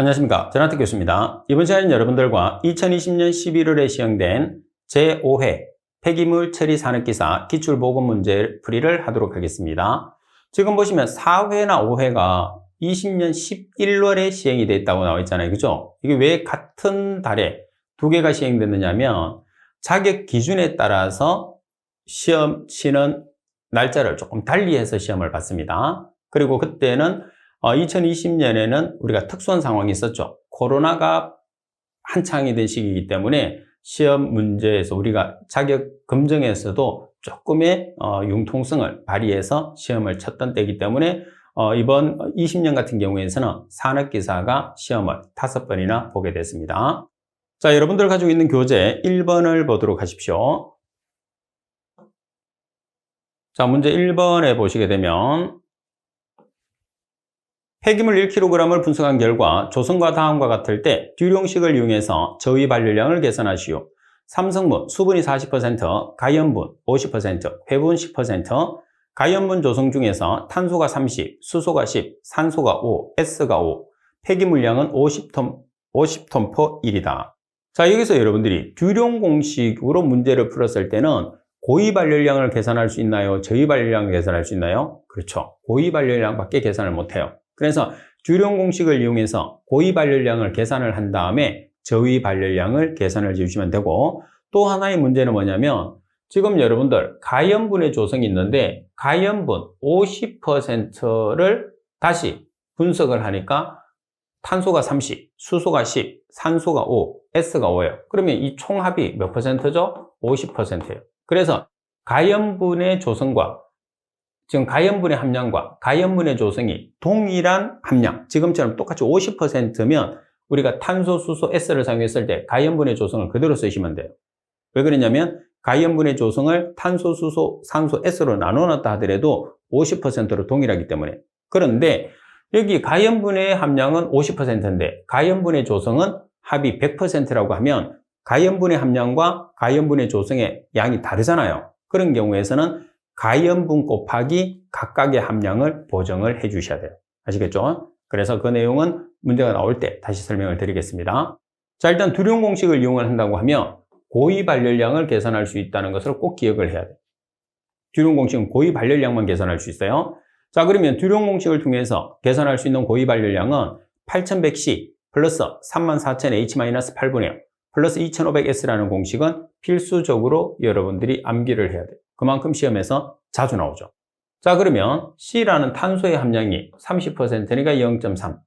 안녕하십니까. 전하택 교수입니다. 이번 시간에는 여러분들과 2020년 11월에 시행된 제5회 폐기물 처리 산업기사 기출보건 문제 풀이를 하도록 하겠습니다. 지금 보시면 4회나 5회가 20년 11월에 시행이 됐다고 나와 있잖아요. 그죠? 이게 왜 같은 달에 두 개가 시행됐느냐 하면 자격 기준에 따라서 시험 치는 날짜를 조금 달리해서 시험을 봤습니다. 그리고 그때는 2020년에는 우리가 특수한 상황이 있었죠. 코로나가 한창이 된 시기이기 때문에 시험 문제에서 우리가 자격 검증에서도 조금의 융통성을 발휘해서 시험을 쳤던 때이기 때문에 이번 20년 같은 경우에서는 산업기사가 시험을 5번이나 보게 됐습니다. 자, 여러분들 가지고 있는 교재 1번을 보도록 하십시오. 자, 문제 1번에 보시게 되면 폐기물 1kg을 분석한 결과 조성과 다음과 같을 때 듀룡식을 이용해서 저위 발열량을 계산하시오. 삼성분 수분이 40%, 가연분 50%, 회분 10%, 가연분 조성 중에서 탄소가 30, 수소가 10, 산소가 5, S가 5, 폐기물량은 50톤 per 1이다. 자, 여기서 여러분들이 듀룡 공식으로 문제를 풀었을 때는 고위 발열량을 계산할 수 있나요? 저위 발열량을 계산할 수 있나요? 그렇죠. 고위 발열량밖에 계산을 못해요. 그래서 듀룡 공식을 이용해서 고위 발열량을 계산을 한 다음에 저위 발열량을 계산을 해주시면 되고, 또 하나의 문제는 뭐냐면 지금 여러분들 가연분의 조성이 있는데 가연분 50%를 다시 분석을 하니까 탄소가 30, 수소가 10, 산소가 5, S가 5예요. 그러면 이 총합이 몇 퍼센트죠? 50%예요. 그래서 가연분의 조성과 지금 가연분의 함량과 가연분의 조성이 동일한 함량, 지금처럼 똑같이 50%면 우리가 탄소, 수소, S를 사용했을 때 가연분의 조성을 그대로 쓰시면 돼요. 왜 그러냐면 가연분의 조성을 탄소, 수소, 산소, S로 나눠놨다 하더라도 50%로 동일하기 때문에. 그런데 여기 가연분의 함량은 50%인데 가연분의 조성은 합이 100%라고 하면 가연분의 함량과 가연분의 조성의 양이 다르잖아요. 그런 경우에서는 가연분 곱하기 각각의 함량을 보정을 해 주셔야 돼요. 아시겠죠? 그래서 그 내용은 문제가 나올 때 다시 설명을 드리겠습니다. 자, 일단 듀룡 공식을 이용을 한다고 하면 고위 발열량을 계산할 수 있다는 것을 꼭 기억을 해야 돼요. 듀룡 공식은 고위 발열량만 계산할 수 있어요. 자, 그러면 듀룡 공식을 통해서 계산할 수 있는 고위 발열량은 8100C 플러스 34000H-8분의 0 플러스 2500S라는 공식은 필수적으로 여러분들이 암기를 해야 돼요. 그만큼 시험에서 자주 나오죠. 자, 그러면 C라는 탄소의 함량이 30%니까 0.3,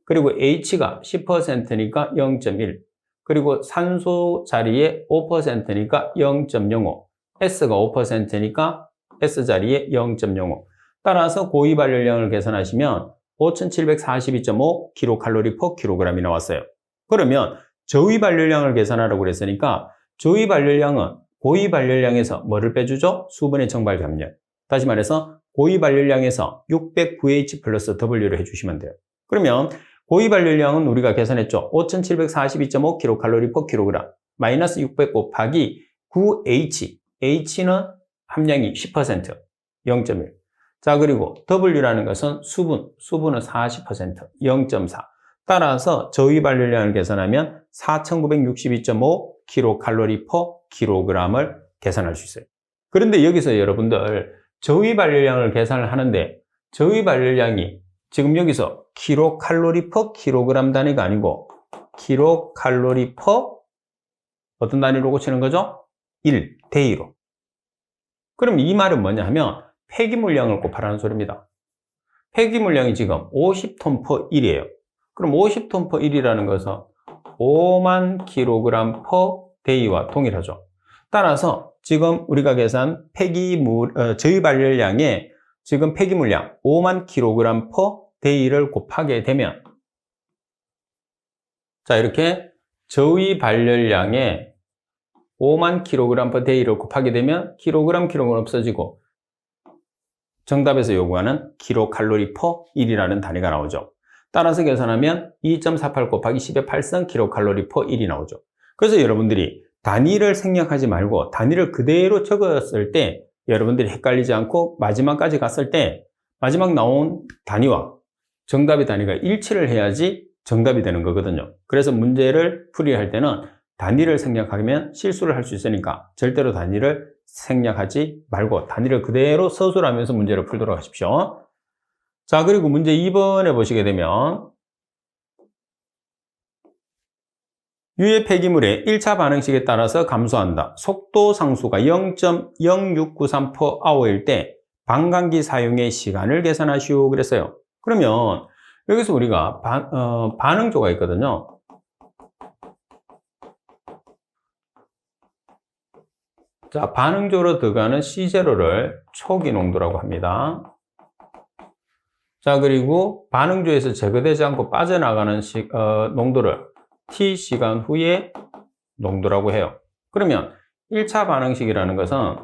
그리고 H가 10%니까 0.1, 그리고 산소 자리에 5%니까 0.05, S가 5%니까 S 자리에 0.05. 따라서 고위 발열량을 계산하시면 5742.5kcal/kg이 나왔어요. 그러면 저위 발열량을 계산하라고 그랬으니까 저위 발열량은 고위 발열량에서 뭐를 빼주죠? 수분의 정발 감량. 다시 말해서 고위 발열량에서 609H 플러스 W를 해주시면 돼요. 그러면 고위 발열량은 우리가 계산했죠. 5742.5kcal/kg 마이너스 600 곱하기 9H. H는 함량이 10%, 0.1. 자, 그리고 W라는 것은 수분은 40%, 0.4. 따라서 저위 발열량을 계산하면 4962.5kcal/kg을 계산할 수 있어요. 그런데 여기서 여러분들 저위 발열량을 계산을 하는데 저위 발열량이 지금 여기서 kcal/kg 단위가 아니고 kcal/ 어떤 단위로 고치는 거죠? 1, 데이로. 그럼 이 말은 뭐냐 하면 폐기물량을 곱하라는 소리입니다. 폐기물량이 지금 50톤 per 1이에요. 그럼 50톤 per 1이라는 것은 5만 kg per day와 동일하죠. 따라서 지금 우리가 계산 저희 발열량에 지금 폐기물량 5만 kg per day를 곱하게 되면, 자, 이렇게 저희 발열량에 5만 kg per day를 곱하게 되면 kg은 없어지고 정답에서 요구하는 kcal/per 1이라는 단위가 나오죠. 따라서 계산하면 2.48 곱하기 10의 8성 kcal/per 1이 나오죠. 그래서 여러분들이 단위를 생략하지 말고 단위를 그대로 적었을 때 여러분들이 헷갈리지 않고 마지막까지 갔을 때 마지막 나온 단위와 정답의 단위가 일치를 해야지 정답이 되는 거거든요. 그래서 문제를 풀이할 때는 단위를 생략하면 실수를 할 수 있으니까 절대로 단위를 생략하지 말고 단위를 그대로 서술하면서 문제를 풀도록 하십시오. 자, 그리고 문제 2번에 보시게 되면 유해 폐기물의 1차 반응식에 따라서 감소한다. 속도 상수가 0.0693/h일 때 반감기 사용의 시간을 계산하시오 그랬어요. 그러면 여기서 우리가 반응조가 있거든요. 자, 반응조로 들어가는 C0를 초기 농도라고 합니다. 자, 그리고 반응조에서 제거되지 않고 빠져나가는 농도를 T시간 후에 농도라고 해요. 그러면 1차 반응식이라는 것은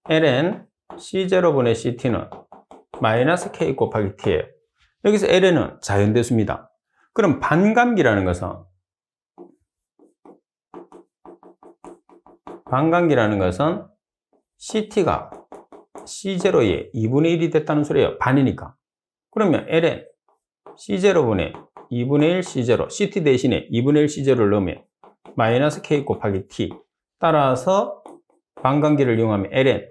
ln C0분의 CT는 마이너스 K 곱하기 T예요. 여기서 ln은 자연대수입니다. 그럼 반감기라는 CT가 C0의 2분의 1이 됐다는 소리예요. 반이니까. 그러면 ln C0분의 2분의 1 C0, CT 대신에 2분의 1 C0를 넣으면 마이너스 K 곱하기 T. 따라서 반감기를 이용하면 ln,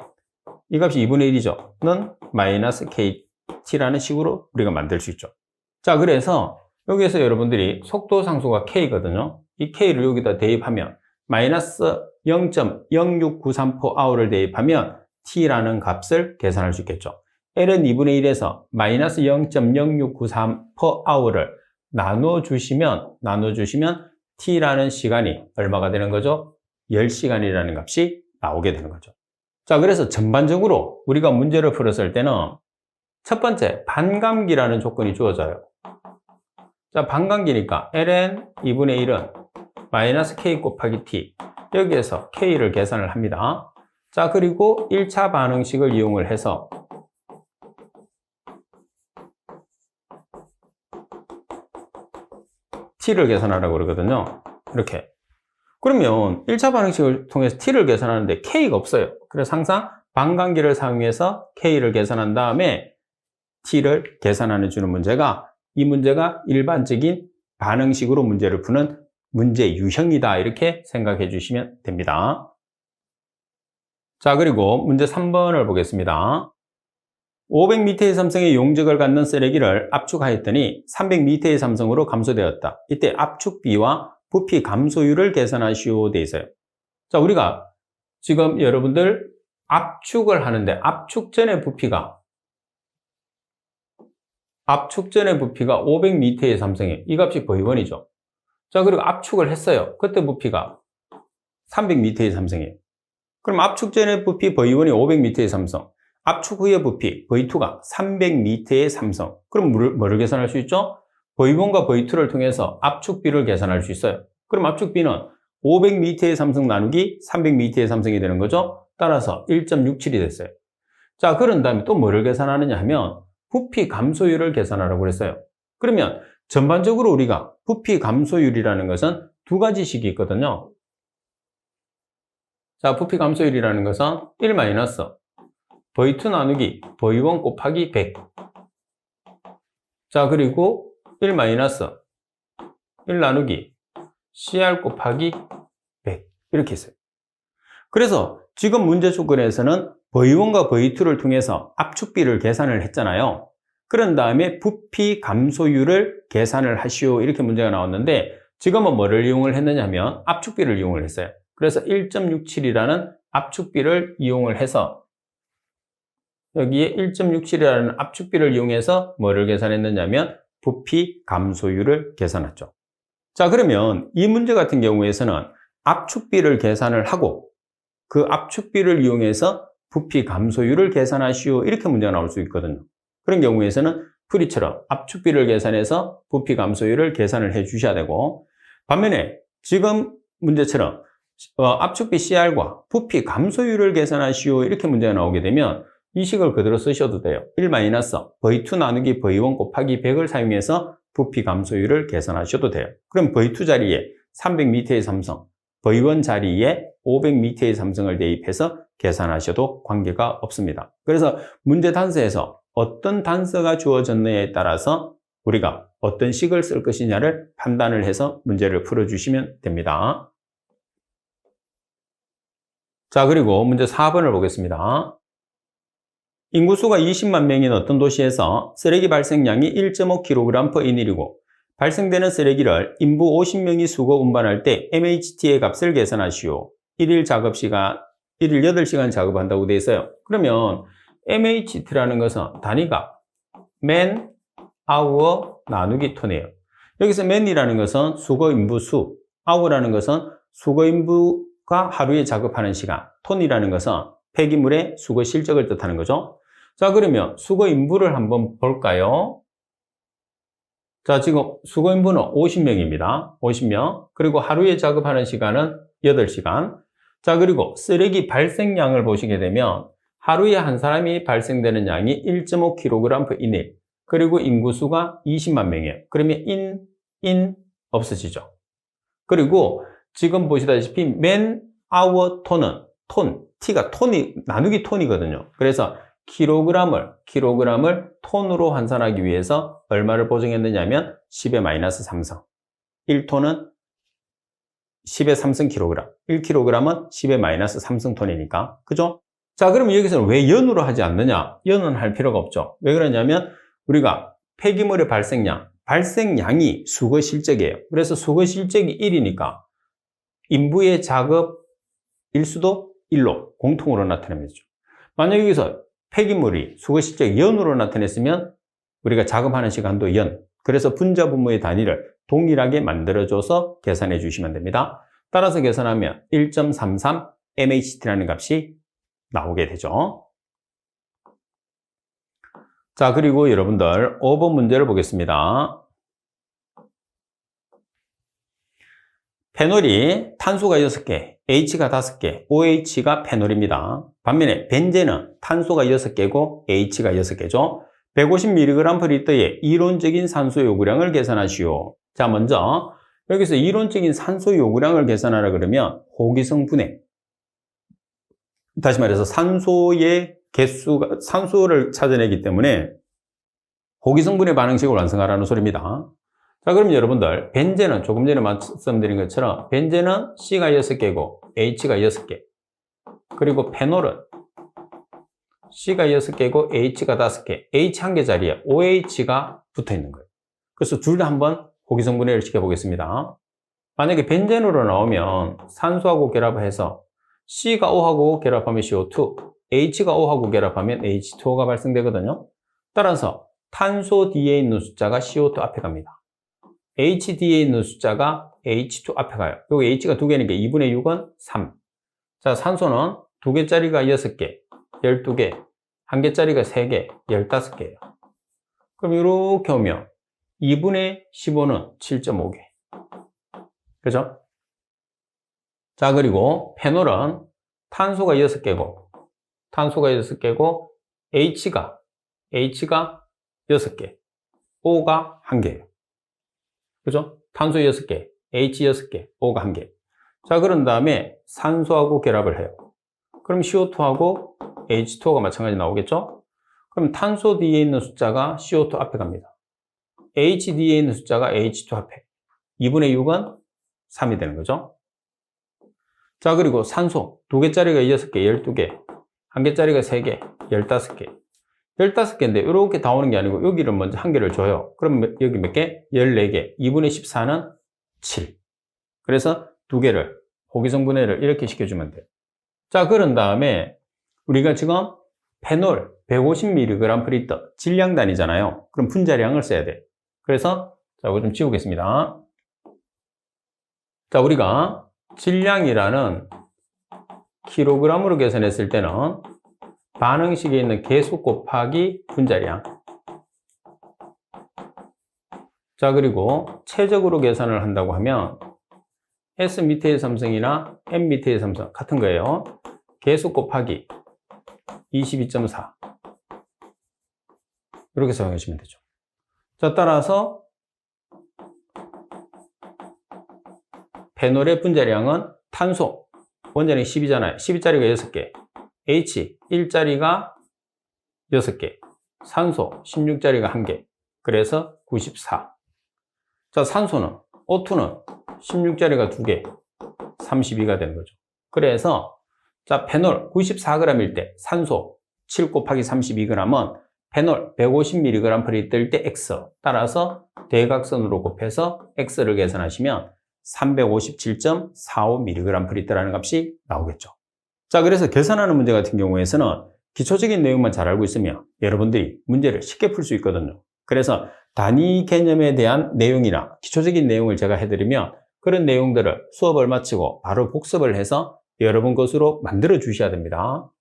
이 값이 2분의 1이죠. 는 마이너스 KT라는 식으로 우리가 만들 수 있죠. 자, 그래서 여기에서 여러분들이 속도 상수가 K거든요. 이 K를 여기다 대입하면 마이너스 0.0693/h를 대입하면 T라는 값을 계산할 수 있겠죠. ln 2분의 1에서 마이너스 0.0693/h를 나눠주시면 T라는 시간이 얼마가 되는 거죠? 10시간이라는 값이 나오게 되는 거죠. 자, 그래서 전반적으로 우리가 문제를 풀었을 때는 첫 번째, 반감기라는 조건이 주어져요. 자, 반감기니까 ln 2분의 1은 마이너스 K 곱하기 T. 여기에서 K를 계산을 합니다. 자, 그리고 1차 반응식을 이용을 해서 T를 계산하라고 그러거든요. 이렇게. 그러면 1차 반응식을 통해서 T를 계산하는데 K가 없어요. 그래서 항상 반감기를 사용해서 K를 계산한 다음에 T를 계산하는 주는 문제가, 이 문제가 일반적인 반응식으로 문제를 푸는 문제 유형이다. 이렇게 생각해 주시면 됩니다. 자, 그리고 문제 3번을 보겠습니다. 500m의 삼성의 용적을 갖는 쓰레기를 압축하였더니 300m의 삼성으로 감소되었다. 이때 압축비와 부피 감소율을 계산하시오 돼 있어요. 자, 우리가 지금 여러분들 압축을 하는데 압축 전의 부피가 500m의 삼성이에요. 이 값이 V1이죠. 자, 그리고 압축을 했어요. 그때 부피가 300m의 삼성이에요. 그럼 압축 전의 부피 V1이 500m의 삼성, 압축 후의 부피 V2가 300m의 삼성. 그럼 뭐를 계산할 수 있죠? V1과 V2를 통해서 압축비를 계산할 수 있어요. 그럼 압축비는 500m의 삼성 나누기 300m의 삼성이 되는 거죠. 따라서 1.67이 됐어요. 자, 그런 다음에 또 뭐를 계산하느냐 하면 부피 감소율을 계산하라고 그랬어요. 그러면 전반적으로 우리가 부피 감소율이라는 것은 두 가지식이 있거든요. 자, 부피 감소율이라는 것은 1 마이너스 V2 나누기 V1 곱하기 100. 자, 그리고 1 마이너스 1 나누기 CR 곱하기 100. 이렇게 했어요. 그래서 지금 문제 조건에서는 V1과 V2를 통해서 압축비를 계산을 했잖아요. 그런 다음에 부피 감소율을 계산을 하시오. 이렇게 문제가 나왔는데 지금은 뭐를 이용을 했느냐 하면 압축비를 이용을 했어요. 그래서 1.67이라는 압축비를 이용을 해서 여기에 1.67이라는 압축비를 이용해서 뭐를 계산했느냐 하면 부피 감소율을 계산했죠. 자, 그러면 이 문제 같은 경우에서는 압축비를 계산을 하고 그 압축비를 이용해서 부피 감소율을 계산하시오. 이렇게 문제가 나올 수 있거든요. 그런 경우에서는 풀이처럼 압축비를 계산해서 부피 감소율을 계산을 해 주셔야 되고, 반면에 지금 문제처럼 압축비 CR과 부피 감소율을 계산하시오. 이렇게 문제가 나오게 되면 이 식을 그대로 쓰셔도 돼요. 1 마이너스 V2 나누기 V1 곱하기 100을 사용해서 부피 감소율을 계산하셔도 돼요. 그럼 V2 자리에 300m의 삼성, V1 자리에 500m의 삼성을 대입해서 계산하셔도 관계가 없습니다. 그래서 문제 단서에서 어떤 단서가 주어졌느냐에 따라서 우리가 어떤 식을 쓸 것이냐를 판단을 해서 문제를 풀어주시면 됩니다. 자, 그리고 문제 4번을 보겠습니다. 인구수가 20만 명인 어떤 도시에서 쓰레기 발생량이 1.5kg/인일이고 발생되는 쓰레기를 인부 50명이 수거 운반할 때 MHT의 값을 계산하시오. 1일 8시간 작업한다고 되어 있어요. 그러면 MHT라는 것은 단위가 man, hour 나누기 톤이에요. 여기서 man이라는 것은 수거 인부 수, hour라는 것은 수거 인부가 하루에 작업하는 시간, 톤이라는 것은 폐기물의 수거 실적을 뜻하는 거죠. 자, 그러면 수거 인부를 한번 볼까요? 자, 지금 수거 인부는 50명입니다. 50명. 그리고 하루에 작업하는 시간은 8시간. 자, 그리고 쓰레기 발생량을 보시게 되면 하루에 한 사람이 발생되는 양이 1.5kg/인일. 그리고 인구수가 20만 명이에요. 그러면 인 없어지죠. 그리고 지금 보시다시피 man, hour, 톤은 t가 나누기 톤이거든요. 그래서 킬로그램을 톤으로 환산하기 위해서 얼마를 보정했느냐면 10의 마이너스 3성. 1톤은 10의 3승 킬로그램. 1kg은 10의 마이너스 3승 톤이니까. 그죠? 자, 그러면 여기서는 왜 연으로 하지 않느냐? 연은 할 필요가 없죠. 왜 그러냐면 우리가 폐기물의 발생량이 수거 실적이에요. 그래서 수거 실적이 1이니까 인부의 작업 일수도 1로 공통으로 나타내면 되죠. 만약 여기서 폐기물이 수거 실적이 연으로 나타냈으면 우리가 작업하는 시간도 연. 그래서 분자 분모의 단위를 동일하게 만들어줘서 계산해 주시면 됩니다. 따라서 계산하면 1.33 MHT라는 값이 나오게 되죠. 자, 그리고 여러분들 5번 문제를 보겠습니다. 페놀이 탄소가 6개, H가 5개, OH가 페놀입니다. 반면에 벤젠은 탄소가 6개고 H가 6개죠. 150mg/L의 이론적인 산소 요구량을 계산하시오. 자, 먼저 여기서 이론적인 산소 요구량을 계산하라 그러면 호기성 분해. 다시 말해서 산소를 찾아내기 때문에 호기성 분해 반응식을 완성하라는 소리입니다. 자, 그럼 여러분들 벤젠은 조금 전에 말씀드린 것처럼 벤젠은 C가 6개고 H가 6개. 그리고 페놀은 C가 6개고 H가 5개. H 한 개 자리에 OH가 붙어 있는 거예요. 그래서 둘 다 한번 호기성 분해를 시켜보겠습니다. 만약에 벤젠으로 나오면 산소하고 결합해서 C가 O하고 결합하면 CO2, H가 O하고 결합하면 H2O가 발생되거든요. 따라서 탄소 뒤에 있는 숫자가 CO2 앞에 갑니다. H 뒤에 있는 숫자가 H2 앞에 가요. 여기 H가 2개니까 2분의 6은 3. 자, 산소는 2개짜리가 6개, 12개, 1개짜리가 3개, 15개예요. 그럼 이렇게 오면 2분의 15는 7.5개. 그죠? 자, 그리고 페놀은 탄소가 6개고 H가 6개, O가 1개예요. 그죠? 탄소 6개, H 6개, O가 1개. 자, 그런 다음에 산소하고 결합을 해요. 그럼 CO2하고 H2O가 마찬가지 나오겠죠? 그럼 탄소 뒤에 있는 숫자가 CO2 앞에 갑니다. H 뒤에 있는 숫자가 H2 앞에. 2분의 6은 3이 되는 거죠. 자, 그리고 산소 2개짜리가 6개, 12개, 1개짜리가 3개, 15개. 15개인데 이렇게 다 오는 게 아니고 여기를 먼저 한 개를 줘요. 그럼 여기 몇 개? 14개. 2분의 14는 7. 그래서 두 개를 호기성 분해를 이렇게 시켜주면 돼요. 자, 그런 다음에 우리가 지금 페놀 150mg/L 질량 단위잖아요. 그럼 분자량을 써야 돼. 그래서 자, 이거 좀 지우겠습니다. 자, 우리가 질량이라는 킬로그램으로 계산했을 때는 반응식에 있는 개수 곱하기 분자량. 자, 그리고 최적으로 계산을 한다고 하면 S 밑에의 삼성이나 M 밑에의 삼성 같은 거예요. 개수 곱하기 22.4 이렇게 사용하시면 되죠. 자, 따라서 페놀의 분자량은 탄소 원자량이 10이잖아요. 12짜리가 6개, H 1짜리가 6개, 산소 16자리가 1개. 그래서 94. 자, 산소는 O2는 16자리가 2개. 32가 되는 거죠. 그래서 자, 페놀 94g일 때 산소 7 곱하기 32g은 페놀 150mg/L일 때 X. 따라서 대각선으로 곱해서 X를 계산하시면 357.45mg/L라는 값이 나오겠죠. 자, 그래서 계산하는 문제 같은 경우에서는 기초적인 내용만 잘 알고 있으면 여러분들이 문제를 쉽게 풀 수 있거든요. 그래서 단위 개념에 대한 내용이나 기초적인 내용을 제가 해드리면 그런 내용들을 수업을 마치고 바로 복습을 해서 여러분 것으로 만들어 주셔야 됩니다.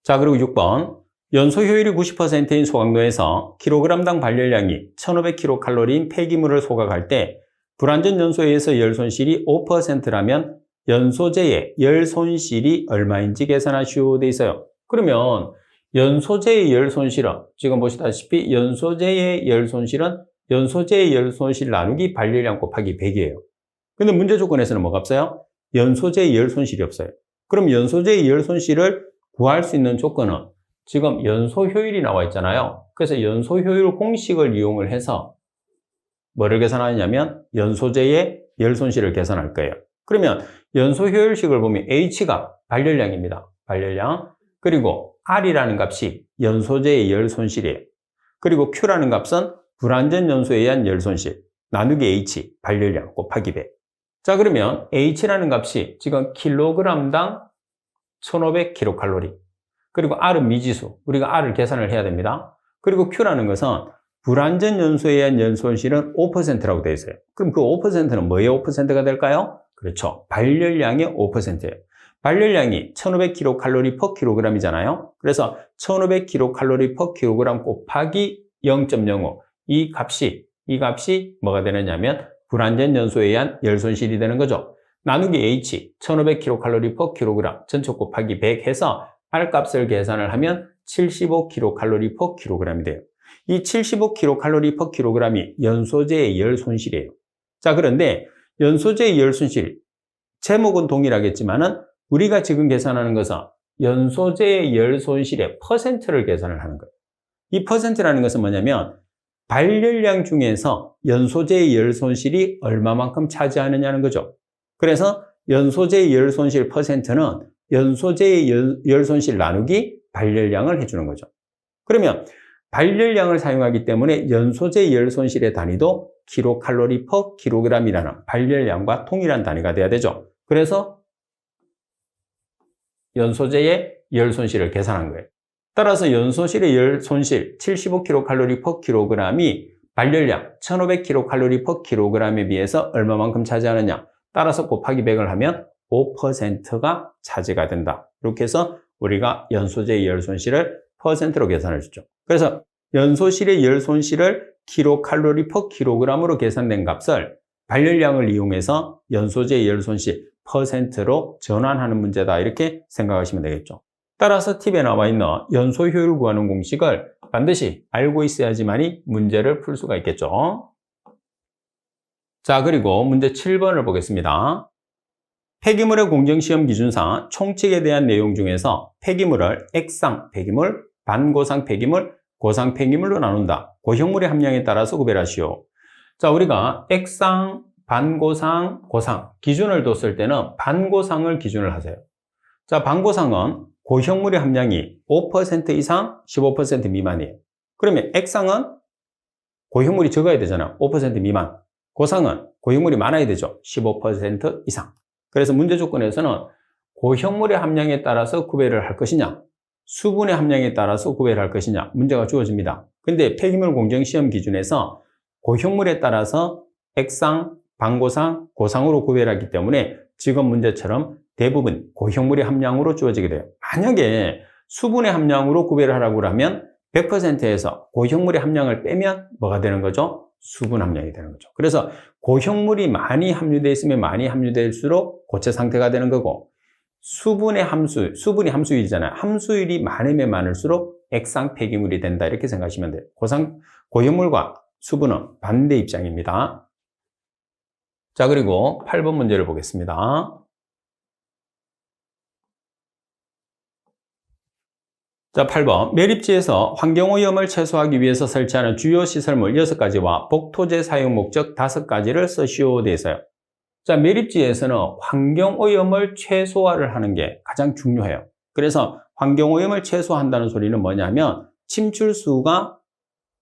자, 그리고 6번. 연소 효율이 90%인 소각로에서 킬로그램당 발열량이 1500kcal인 폐기물을 소각할 때 불완전 연소에 의해서 열 손실이 5%라면 연소제의 열 손실이 얼마인지 계산하시오 돼 있어요. 그러면 연소제의 열 손실은 지금 보시다시피 연소제의 열 손실은 연소제의 열 손실 나누기 발열량 곱하기 100이에요. 근데 문제 조건에서는 뭐가 없어요? 연소제의 열 손실이 없어요. 그럼 연소제의 열 손실을 구할 수 있는 조건은 지금 연소 효율이 나와 있잖아요. 그래서 연소 효율 공식을 이용을 해서 뭐를 계산하냐면 연소제의 열 손실을 계산할 거예요. 그러면 연소 효율식을 보면 H가 발열량입니다. 발열량. 그리고 R이라는 값이 연소제의 열 손실이에요. 그리고 Q라는 값은 불완전 연소에 의한 열 손실. 나누기 H, 발열량 곱하기 100. 자, 그러면 H라는 값이 지금 킬로그램당 1500kcal. 그리고 R은 미지수. 우리가 R을 계산을 해야 됩니다. 그리고 Q라는 것은 불완전 연소에 의한 열 손실은 5%라고 되어 있어요. 그럼 그 5%는 뭐의 5%가 될까요? 그렇죠. 발열량의 5%예요. 발열량이 1500kcal/kg이잖아요. 그래서 1500kcal/kg 곱하기 0.05. 이 값이 뭐가 되느냐면 불완전 연소에 의한 열 손실이 되는 거죠. 나누기 H 1500kcal/kg 전체 곱하기 100 해서 R 값을 계산을 하면 75kcal/kg이 돼요. 이 75kcal/kg이 연소제의 열 손실이에요. 자, 그런데 연소제의 열 손실 제목은 동일하겠지만은 우리가 지금 계산하는 것은 연소제의 열 손실의 퍼센트를 계산을 하는 거예요. 이 퍼센트라는 것은 뭐냐면 발열량 중에서 연소제의 열 손실이 얼마만큼 차지하느냐는 거죠. 그래서 연소제의 열 손실 퍼센트는 연소제의 열 손실 나누기 발열량을 해주는 거죠. 그러면 발열량을 사용하기 때문에 연소제의 열 손실의 단위도 kcal/kg이라는 발열량과 동일한 단위가 돼야 되죠. 그래서 연소제의 열 손실을 계산한 거예요. 따라서 연소실의 열 손실 75kcal/kg이 발열량 1500kcal/kg에 비해서 얼마만큼 차지하느냐. 따라서 곱하기 100을 하면 5%가 차지가 된다. 이렇게 해서 우리가 연소제의 열 손실을 퍼센트로 계산을 주죠. 그래서 연소실의 열 손실을 kcal/kg으로 계산된 값을 발열량을 이용해서 연소제의 열 손실 퍼센트로 전환하는 문제다. 이렇게 생각하시면 되겠죠. 따라서 팁에 나와 있는 연소 효율 구하는 공식을 반드시 알고 있어야지만이 문제를 풀 수가 있겠죠. 자, 그리고 문제 7번을 보겠습니다. 폐기물의 공정시험 기준상 총칙에 대한 내용 중에서 폐기물을 액상 폐기물, 반고상 폐기물, 고상 폐기물로 나눈다. 고형물의 함량에 따라서 구별하시오. 자, 우리가 액상, 반고상, 고상 기준을 뒀을 때는 반고상을 기준을 하세요. 자, 반고상은 고형물의 함량이 5% 이상 15% 미만이에요. 그러면 액상은 고형물이 적어야 되잖아. 5% 미만. 고상은 고형물이 많아야 되죠. 15% 이상. 그래서 문제 조건에서는 고형물의 함량에 따라서 구별을 할 것이냐, 수분의 함량에 따라서 구별할 것이냐 문제가 주어집니다. 근데 폐기물 공정시험 기준에서 고형물에 따라서 액상, 반고상, 고상으로 구별하기 때문에 지금 문제처럼 대부분 고형물의 함량으로 주어지게 돼요. 만약에 수분의 함량으로 구별을 하라고 하면 100%에서 고형물의 함량을 빼면 뭐가 되는 거죠? 수분 함량이 되는 거죠. 그래서 고형물이 많이 함유되어 있으면 많이 함유될수록 고체 상태가 되는 거고, 수분이 함수율이잖아요. 함수율이 많으면 많을수록 액상 폐기물이 된다. 이렇게 생각하시면 돼요. 고형물과 수분은 반대 입장입니다. 자, 그리고 8번 문제를 보겠습니다. 자, 8번. 매립지에서 환경오염을 최소화하기 위해서 설치하는 주요 시설물 6가지와 복토제 사용 목적 5가지를 쓰시오 돼 있어요. 자, 매립지에서는 환경오염을 최소화를 하는 게 가장 중요해요. 그래서 환경오염을 최소화한다는 소리는 뭐냐면 침출수가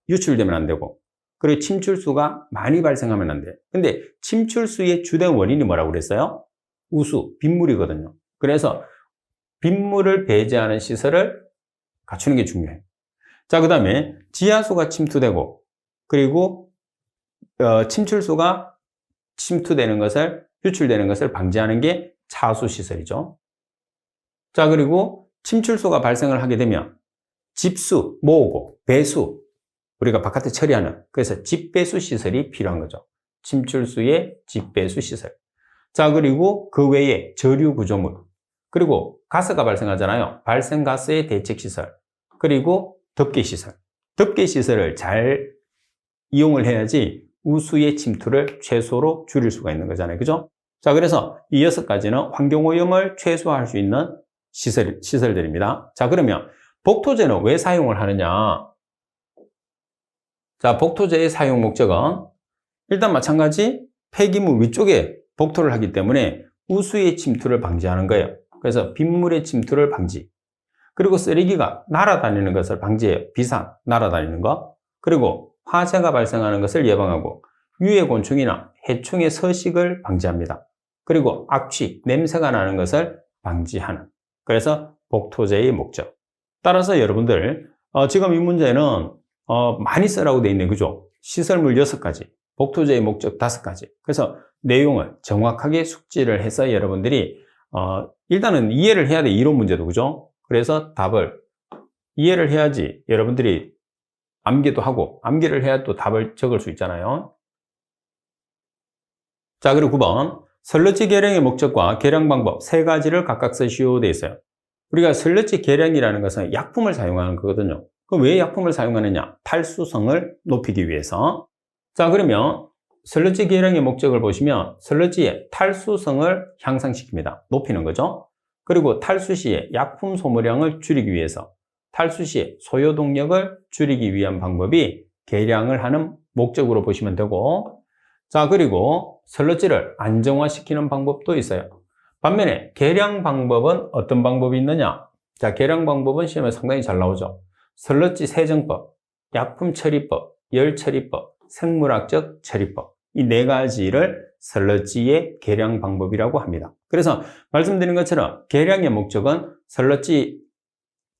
유출되면 안 되고, 그리고 침출수가 많이 발생하면 안 돼요. 근데 침출수의 주된 원인이 뭐라고 그랬어요? 우수, 빗물이거든요. 그래서 빗물을 배제하는 시설을 갖추는 게 중요해요. 자, 그 다음에 지하수가 침투되고, 그리고 침출수가 침투되는 것을, 유출되는 것을 방지하는 게 차수시설이죠. 자, 그리고 침출수가 발생을 하게 되면 집수, 모으고, 배수, 우리가 바깥에 처리하는, 그래서 집배수 시설이 필요한 거죠. 침출수의 집배수 시설. 자, 그리고 그 외에 저류 구조물, 그리고 가스가 발생하잖아요. 발생가스의 대책시설, 그리고 덮개시설. 덮개시설을 잘 이용을 해야지 우수의 침투를 최소로 줄일 수가 있는 거잖아요. 그죠? 자, 그래서 이 6가지는 환경오염을 최소화할 수 있는 시설들입니다. 자, 그러면 복토제는 왜 사용을 하느냐? 자, 복토제의 사용 목적은 일단 마찬가지 폐기물 위쪽에 복토를 하기 때문에 우수의 침투를 방지하는 거예요. 그래서 빗물의 침투를 방지. 그리고 쓰레기가 날아다니는 것을 방지해요. 비상, 날아다니는 것. 그리고 화재가 발생하는 것을 예방하고 유해곤충이나 해충의 서식을 방지합니다. 그리고 악취, 냄새가 나는 것을 방지하는. 그래서 복토제의 목적. 따라서 여러분들 지금 이 문제는 많이 쓰라고 돼 있네. 그죠? 시설물 6가지, 복토제의 목적 5가지. 그래서 내용을 정확하게 숙지를 해서 여러분들이 일단은 이해를 해야 돼. 이론 문제도. 그죠? 그래서 답을 이해를 해야지 여러분들이 암기도 하고, 암기를 해야 또 답을 적을 수 있잖아요. 자, 그리고 9번. 설러지 계량의 목적과 계량 방법 3가지를 각각 쓰시오 돼 있어요. 우리가 설러지 계량이라는 것은 약품을 사용하는 거거든요. 그럼 왜 약품을 사용하느냐? 탈수성을 높이기 위해서. 자, 그러면 설러지 계량의 목적을 보시면 설러지의 탈수성을 향상시킵니다. 높이는 거죠. 그리고 탈수 시에 약품 소모량을 줄이기 위해서, 탈수 시에 소요 동력을 줄이기 위한 방법이 계량을 하는 목적으로 보시면 되고, 자, 그리고 설러지를 안정화시키는 방법도 있어요. 반면에 계량 방법은 어떤 방법이 있느냐? 자, 계량 방법은 시험에 상당히 잘 나오죠. 설러지 세정법, 약품 처리법, 열 처리법, 생물학적 처리법. 이 4가지를 설러지의 계량 방법이라고 합니다. 그래서 말씀드린 것처럼 계량의 목적은 설러지에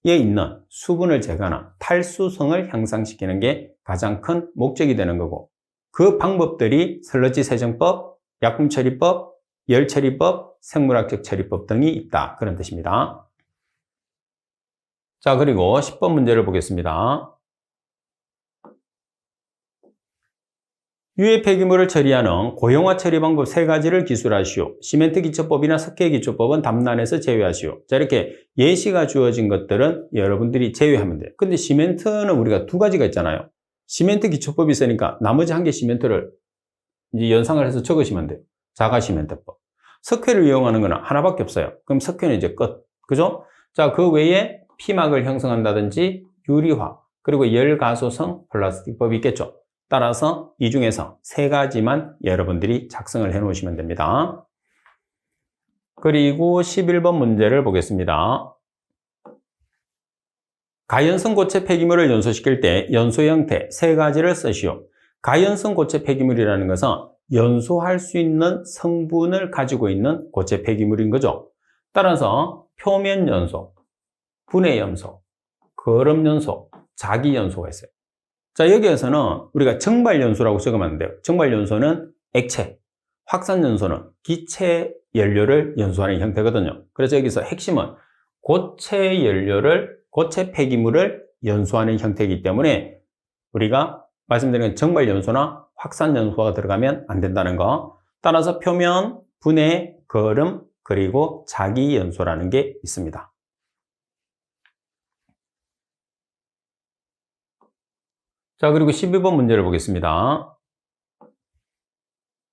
있는 수분을 제거하나 탈수성을 향상시키는 게 가장 큰 목적이 되는 거고, 그 방법들이 설러지 세정법, 약품 처리법, 열 처리법, 생물학적 처리법 등이 있다. 그런 뜻입니다. 자, 그리고 10번 문제를 보겠습니다. 유해 폐기물을 처리하는 고형화 처리 방법 3가지를 기술하시오. 시멘트 기초법이나 석회 기초법은 답란에서 제외하시오. 자, 이렇게 예시가 주어진 것들은 여러분들이 제외하면 돼요. 근데 시멘트는 우리가 2가지가 있잖아요. 시멘트 기초법이 있으니까 나머지 1개 시멘트를 이제 연상을 해서 적으시면 돼요. 자가 시멘트법. 석회를 이용하는 거는 하나밖에 없어요. 그럼 석회는 이제 끝. 그죠? 자, 그 외에 피막을 형성한다든지 유리화, 그리고 열가소성 플라스틱법이 있겠죠. 따라서 이 중에서 3가지만 여러분들이 작성을 해 놓으시면 됩니다. 그리고 11번 문제를 보겠습니다. 가연성 고체 폐기물을 연소시킬 때 연소 형태 3가지를 쓰시오. 가연성 고체 폐기물이라는 것은 연소할 수 있는 성분을 가지고 있는 고체 폐기물인 거죠. 따라서 표면 연소, 분해 연소, 거름 연소, 자기 연소가 있어요. 자, 여기에서는 우리가 정발 연소라고 적으면 안 돼요. 정발 연소는 액체, 확산 연소는 기체 연료를 연소하는 형태거든요. 그래서 여기서 핵심은 고체 연료를, 고체 폐기물을 연소하는 형태이기 때문에 우리가 말씀드린 정발 연소나 확산 연소가 들어가면 안 된다는 거. 따라서 표면, 분해, 거름, 그리고 자기 연소라는 게 있습니다. 자, 그리고 12번 문제를 보겠습니다.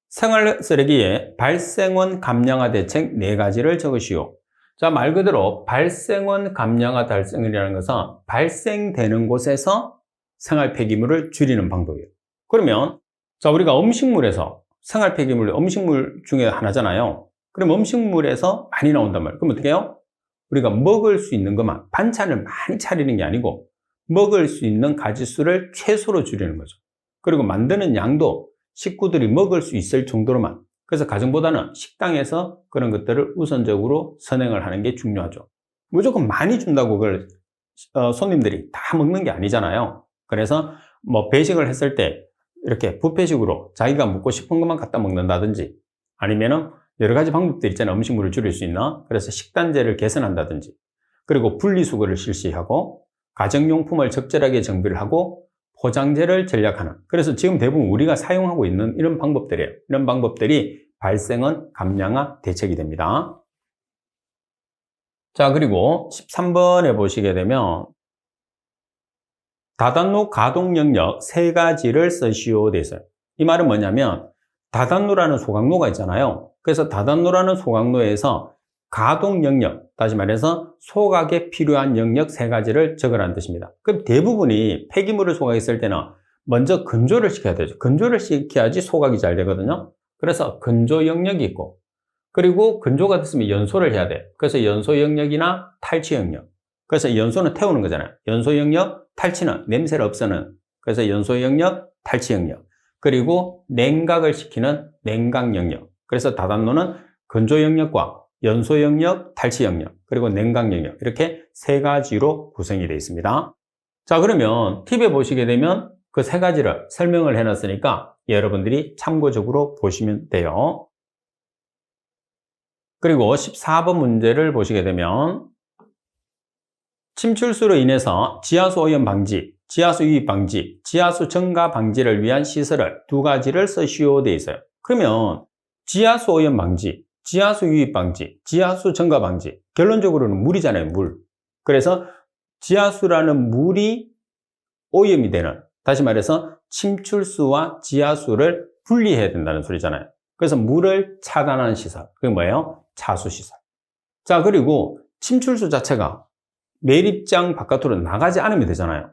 생활 쓰레기의 발생원 감량화 대책 4가지를 적으시오. 자, 말 그대로 발생원 감량화 달성이라는 것은 발생되는 곳에서 생활 폐기물을 줄이는 방법이에요. 그러면 자, 우리가 음식물에서 생활 폐기물, 음식물 중에 하나잖아요. 그럼 음식물에서 많이 나온단 말이에요. 그럼 어떻게 해요? 우리가 먹을 수 있는 것만, 반찬을 많이 차리는 게 아니고 먹을 수 있는 가짓수를 최소로 줄이는 거죠. 그리고 만드는 양도 식구들이 먹을 수 있을 정도로만. 그래서 가정보다는 식당에서 그런 것들을 우선적으로 선행을 하는 게 중요하죠. 무조건 많이 준다고 그걸 손님들이 다 먹는 게 아니잖아요. 그래서 뭐 배식을 했을 때 이렇게 뷔페식으로 자기가 먹고 싶은 것만 갖다 먹는다든지, 아니면은 여러 가지 방법들이 있잖아요. 음식물을 줄일 수 있나? 그래서 식단제를 개선한다든지, 그리고 분리수거를 실시하고 가정용품을 적절하게 정비를 하고 포장재를 전략하는, 그래서 지금 대부분 우리가 사용하고 있는 이런 방법들이에요. 이런 방법들이 발생원 감량화 대책이 됩니다. 자, 그리고 13번에 보시게 되면 다단로 가동 영역 3가지를 쓰시오 돼 있어요. 이 말은 뭐냐면 다단로라는 소각로가 있잖아요. 그래서 다단로라는 소각로에서 가동 영역, 다시 말해서 소각에 필요한 영역 3가지를 적으라는 뜻입니다. 그럼 대부분이 폐기물을 소각했을 때는 먼저 건조를 시켜야 되죠. 건조를 시켜야지 소각이 잘 되거든요. 그래서 건조 영역이 있고, 그리고 건조가 됐으면 연소를 해야 돼. 그래서 연소 영역이나 탈취 영역. 그래서 연소는 태우는 거잖아요. 연소 영역, 탈취는 냄새를 없애는. 그래서 연소 영역, 탈취 영역. 그리고 냉각을 시키는 냉각 영역. 그래서 다단로는 건조 영역과 연소 영역, 탈취 영역, 그리고 냉각 영역, 이렇게 3가지로 구성이 되어 있습니다. 자, 그러면 팁에 보시게 되면 그 3가지를 설명을 해놨으니까 여러분들이 참고적으로 보시면 돼요. 그리고 14번 문제를 보시게 되면 침출수로 인해서 지하수 오염 방지, 지하수 유입 방지, 지하수 증가 방지를 위한 시설을 2가지를 쓰시오 되어 있어요. 그러면 지하수 오염 방지, 지하수 유입 방지, 지하수 증가 방지, 결론적으로는 물이잖아요, 물. 그래서 지하수라는 물이 오염이 되는, 다시 말해서 침출수와 지하수를 분리해야 된다는 소리잖아요. 그래서 물을 차단하는 시설, 그게 뭐예요? 차수시설. 자, 그리고 침출수 자체가 매립장 바깥으로 나가지 않으면 되잖아요.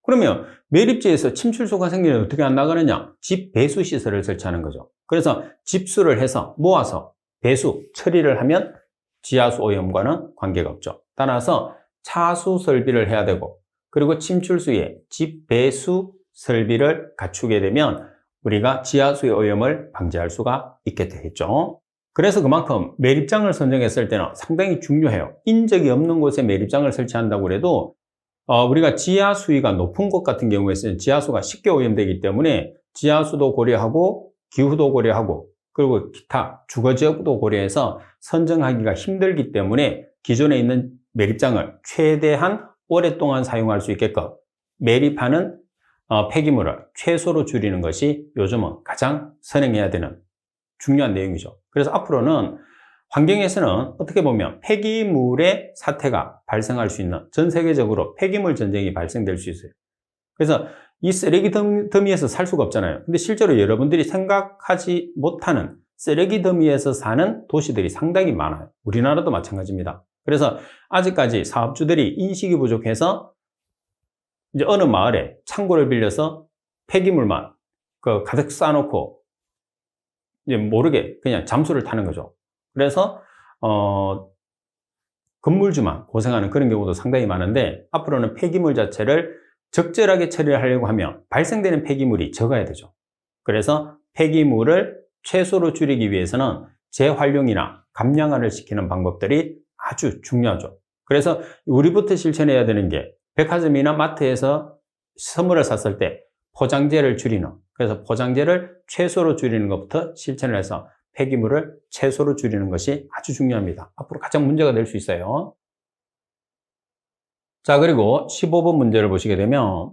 그러면 매립지에서 침출수가 생기면 어떻게 안 나가느냐? 집 배수 시설을 설치하는 거죠. 그래서 집수를 해서 모아서 배수, 처리를 하면 지하수 오염과는 관계가 없죠. 따라서 차수 설비를 해야 되고, 그리고 침출수에 집 배수 설비를 갖추게 되면 우리가 지하수의 오염을 방지할 수가 있게 되겠죠. 그래서 그만큼 매립장을 선정했을 때는 상당히 중요해요. 인적이 없는 곳에 매립장을 설치한다고 해도 우리가 지하 수위가 높은 곳 같은 경우에는 지하수가 쉽게 오염되기 때문에 지하수도 고려하고 기후도 고려하고 그리고 기타 주거지역도 고려해서 선정하기가 힘들기 때문에 기존에 있는 매립장을 최대한 오랫동안 사용할 수 있게끔 매립하는 폐기물을 최소로 줄이는 것이 요즘은 가장 선행해야 되는 중요한 내용이죠. 그래서 앞으로는 환경에서는 어떻게 보면 폐기물의 사태가 발생할 수 있는, 전 세계적으로 폐기물 전쟁이 발생될 수 있어요. 그래서 이 쓰레기 더미에서 살 수가 없잖아요. 근데 실제로 여러분들이 생각하지 못하는 쓰레기 더미에서 사는 도시들이 상당히 많아요. 우리나라도 마찬가지입니다. 그래서 아직까지 사업주들이 인식이 부족해서 이제 어느 마을에 창고를 빌려서 폐기물만 가득 쌓아놓고 이제 모르게 그냥 잠수를 타는 거죠. 그래서 건물주만 고생하는 그런 경우도 상당히 많은데, 앞으로는 폐기물 자체를 적절하게 처리를 하려고 하면 발생되는 폐기물이 적어야 되죠. 그래서 폐기물을 최소로 줄이기 위해서는 재활용이나 감량화를 시키는 방법들이 아주 중요하죠. 그래서 우리부터 실천해야 되는 게 백화점이나 마트에서 선물을 샀을 때 포장재를 줄이는, 그래서 포장재를 최소로 줄이는 것부터 실천을 해서 폐기물을 최소로 줄이는 것이 아주 중요합니다. 앞으로 가장 문제가 될 수 있어요. 자, 그리고 15번 문제를 보시게 되면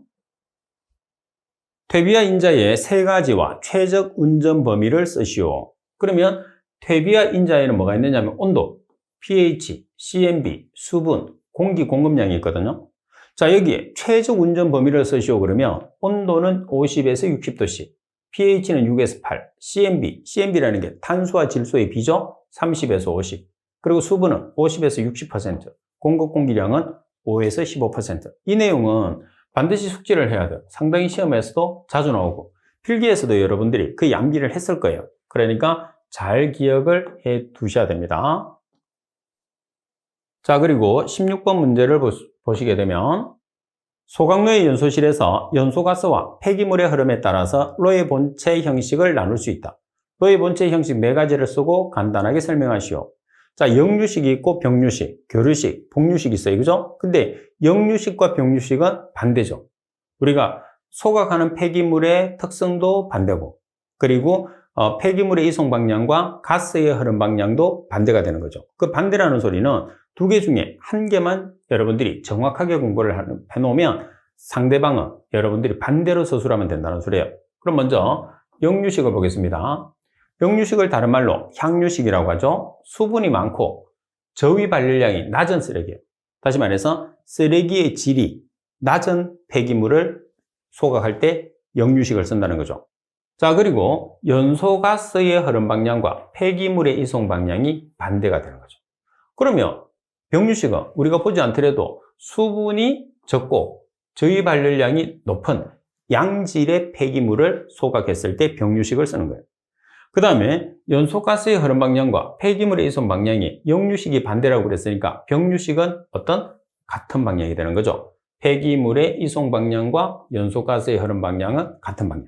퇴비와 인자의 3가지와 최적 운전 범위를 쓰시오. 그러면 퇴비와 인자에는 뭐가 있느냐면 온도, pH, CMB, 수분, 공기 공급량이 있거든요. 자, 여기에 최적 운전 범위를 쓰시오. 그러면 온도는 50에서 60도씨, pH는 6에서 8, CMB라는 게 탄소와 질소의 비죠? 30에서 50. 그리고 수분은 50에서 60%, 공급 공기량은 5에서 15%. 이 내용은 반드시 숙지를 해야 돼요. 상당히 시험에서도 자주 나오고 필기에서도 여러분들이 그 암기를 했을 거예요. 그러니까 잘 기억을 해 두셔야 됩니다. 자, 그리고 16번 문제를 보시게 되면 소각로의 연소실에서 연소가스와 폐기물의 흐름에 따라서 로의 본체 형식을 나눌 수 있다. 로의 본체 형식 4가지를 쓰고 간단하게 설명하시오. 자, 역류식이 있고 병류식, 교류식, 복류식이 있어요. 그죠? 근데 역류식과 병류식은 반대죠. 우리가 소각하는 폐기물의 특성도 반대고, 그리고 폐기물의 이송 방향과 가스의 흐름 방향도 반대가 되는 거죠. 그 반대라는 소리는 2개 중에 1개만 여러분들이 정확하게 공부를 해놓으면 상대방은 여러분들이 반대로 서술하면 된다는 소리예요. 그럼 먼저 역류식을 보겠습니다. 역류식을 다른 말로 향유식이라고 하죠. 수분이 많고 저위 발열량이 낮은 쓰레기예요. 다시 말해서 쓰레기의 질이 낮은 폐기물을 소각할 때 역류식을 쓴다는 거죠. 자, 그리고 연소가스의 흐름 방향과 폐기물의 이송 방향이 반대가 되는 거죠. 그러면 병류식은 우리가 보지 않더라도 수분이 적고 저위 발열량이 높은 양질의 폐기물을 소각했을 때 병류식을 쓰는 거예요. 그 다음에 연소가스의 흐름 방향과 폐기물의 이송 방향이 역류식이 반대라고 그랬으니까 병류식은 어떤 같은 방향이 되는 거죠. 폐기물의 이송 방향과 연소가스의 흐름 방향은 같은 방향.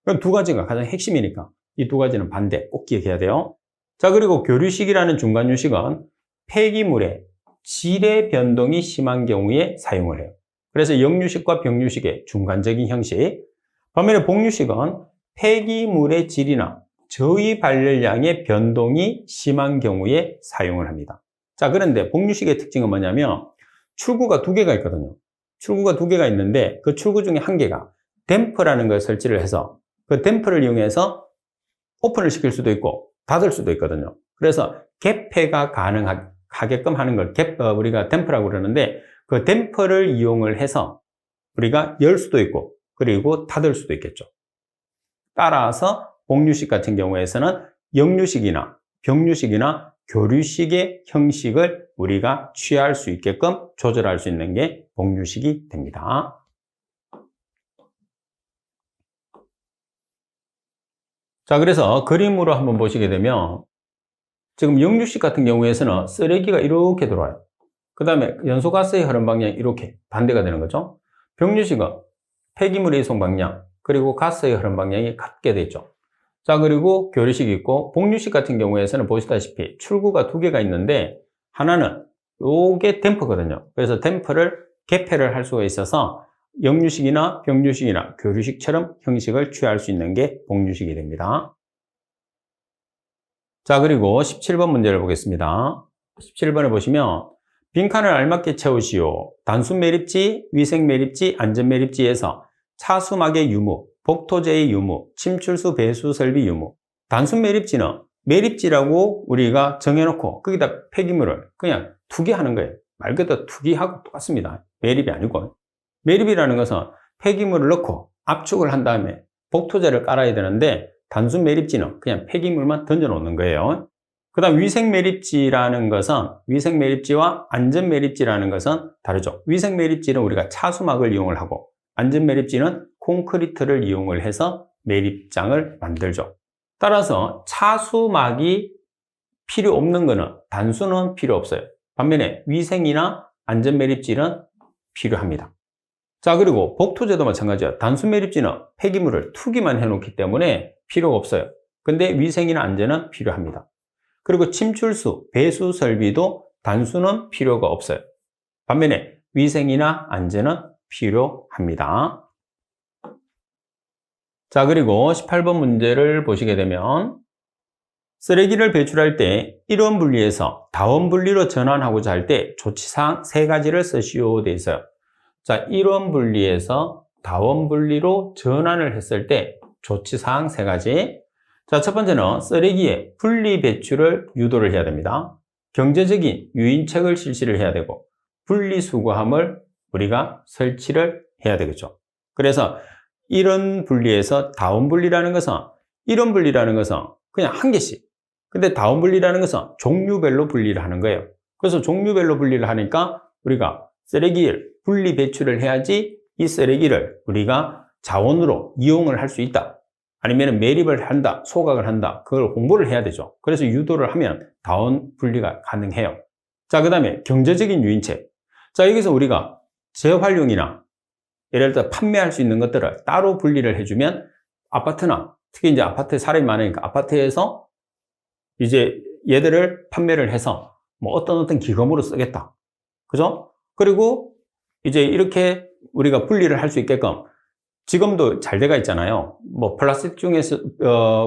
그럼 2가지가 가장 핵심이니까 이 2가지는 반대 꼭 기억해야 돼요. 자, 그리고 교류식이라는 중간유식은 폐기물의 질의 변동이 심한 경우에 사용을 해요. 그래서 역류식과 병류식의 중간적인 형식. 반면에 복류식은 폐기물의 질이나 저위 발열량의 변동이 심한 경우에 사용을 합니다. 자, 그런데 복류식의 특징은 뭐냐면 출구가 2개가 있거든요. 출구가 2개가 있는데 그 출구 중에 1개가 댐퍼라는 걸 설치를 해서 그 댐퍼를 이용해서 오픈을 시킬 수도 있고 닫을 수도 있거든요. 그래서 개폐가 가능하게끔 하는 걸 우리가 댐퍼라고 그러는데 그 댐퍼를 이용을 해서 우리가 열 수도 있고 그리고 닫을 수도 있겠죠. 따라서 복류식 같은 경우에서는 역류식이나 병류식이나 교류식의 형식을 우리가 취할 수 있게끔 조절할 수 있는 게 복류식이 됩니다. 자, 그래서 그림으로 한번 보시게 되면 지금 역류식 같은 경우에서는 쓰레기가 이렇게 들어와요. 그 다음에 연소가스의 흐름 방향이 이렇게 반대가 되는 거죠. 병류식은 폐기물의 이송 방향 그리고 가스의 흐름 방향이 같게 되죠. 자, 그리고 교류식이 있고 복류식 같은 경우에서는 보시다시피 출구가 2개가 있는데 하나는 요게 댐퍼거든요. 그래서 댐퍼를 개폐를 할 수가 있어서 역류식이나 병류식이나 교류식처럼 형식을 취할 수 있는 게 복류식이 됩니다. 자, 그리고 17번 문제를 보겠습니다. 17번을 보시면 빈칸을 알맞게 채우시오. 단순 매립지, 위생 매립지, 안전 매립지에서 차수막의 유무, 복토제의 유무, 침출수 배수 설비 유무. 단순 매립지는 매립지라고 우리가 정해놓고 거기다 폐기물을 그냥 투기하는 거예요. 말 그대로 투기하고 똑같습니다. 매립이 아니고. 매립이라는 것은 폐기물을 넣고 압축을 한 다음에 복토제를 깔아야 되는데 단순 매립지는 그냥 폐기물만 던져 놓는 거예요. 그 다음 위생 매립지라는 것은 위생 매립지와 안전 매립지라는 것은 다르죠. 위생 매립지는 우리가 차수막을 이용을 하고 안전 매립지는 콘크리트를 이용을 해서 매립장을 만들죠. 따라서 차수막이 필요 없는 거는 단수는 필요 없어요. 반면에 위생이나 안전 매립지는 필요합니다. 자, 그리고 복토제도 마찬가지예요. 단순 매립지는 폐기물을 투기만 해놓기 때문에 필요가 없어요. 근데 위생이나 안전은 필요합니다. 그리고 침출수, 배수 설비도 단수는 필요가 없어요. 반면에 위생이나 안전은 필요합니다. 자, 그리고 18번 문제를 보시게 되면 쓰레기를 배출할 때 1원 분리에서 다원 분리로 전환하고자 할 때 조치사항 3가지를 쓰시오 되어 있어요. 자, 1원 분리에서 다원 분리로 전환을 했을 때 조치사항 3가지. 자, 첫 번째는 쓰레기의 분리 배출을 유도를 해야 됩니다. 경제적인 유인책을 실시를 해야 되고 분리수거함을 우리가 설치를 해야 되겠죠. 그래서 1원 분리에서 다원 분리라는 것은 1원 분리라는 것은 그냥 1개씩 근데 다원 분리라는 것은 종류별로 분리를 하는 거예요. 그래서 종류별로 분리를 하니까 우리가 쓰레기를 분리 배출을 해야지 이 쓰레기를 우리가 자원으로 이용을 할 수 있다. 아니면 매립을 한다, 소각을 한다. 그걸 홍보를 해야 되죠. 그래서 유도를 하면 다원 분리가 가능해요. 자, 그 다음에 경제적인 유인책. 자, 여기서 우리가 재활용이나 예를 들어 판매할 수 있는 것들을 따로 분리를 해주면 아파트나 특히 이제 아파트에 사람이 많으니까 아파트에서 이제 얘들을 판매를 해서 뭐 어떤 기금으로 쓰겠다. 그죠? 그리고 이제 이렇게 우리가 분리를 할 수 있게끔 지금도 잘 돼가 있잖아요. 뭐 플라스틱 중에서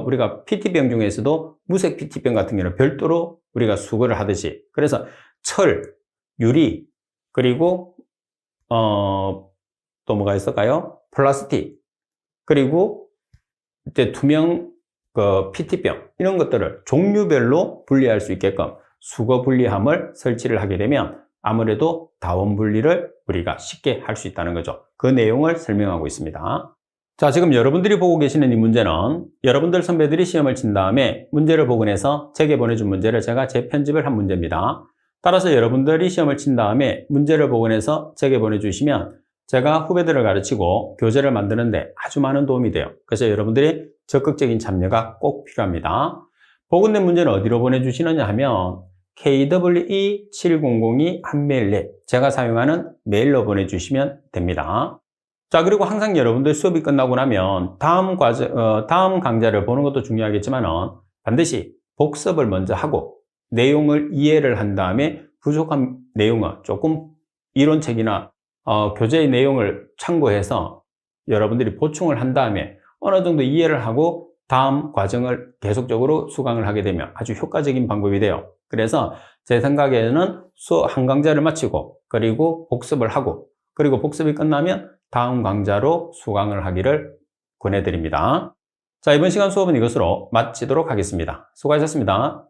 우리가 PT병 중에서도 무색 PT병 같은 경우는 별도로 우리가 수거를 하듯이 그래서 철, 유리 그리고 또 뭐가 있을까요? 플라스틱 그리고 이제 투명 PT병 이런 것들을 종류별로 분리할 수 있게끔 수거 분리함을 설치를 하게 되면 아무래도 다원 분리를 우리가 쉽게 할 수 있다는 거죠. 그 내용을 설명하고 있습니다. 자, 지금 여러분들이 보고 계시는 이 문제는 여러분들 선배들이 시험을 친 다음에 문제를 복원해서 제게 보내준 문제를 제가 재편집을 한 문제입니다. 따라서 여러분들이 시험을 친 다음에 문제를 복원해서 제게 보내주시면 제가 후배들을 가르치고 교재를 만드는데 아주 많은 도움이 돼요. 그래서 여러분들이 적극적인 참여가 꼭 필요합니다. 복원된 문제는 어디로 보내주시느냐 하면 KWE7002한메일넷 제가 사용하는 메일로 보내주시면 됩니다. 자, 그리고 항상 여러분들 수업이 끝나고 나면 다음 강좌를 보는 것도 중요하겠지만 반드시 복습을 먼저 하고 내용을 이해를 한 다음에 부족한 내용은 조금 이론책이나 교재의 내용을 참고해서 여러분들이 보충을 한 다음에 어느 정도 이해를 하고 다음 과정을 계속적으로 수강을 하게 되면 아주 효과적인 방법이 돼요. 그래서 제 생각에는 수업 한 강좌를 마치고 그리고 복습을 하고 그리고 복습이 끝나면 다음 강좌로 수강을 하기를 권해드립니다. 자, 이번 시간 수업은 이것으로 마치도록 하겠습니다. 수고하셨습니다.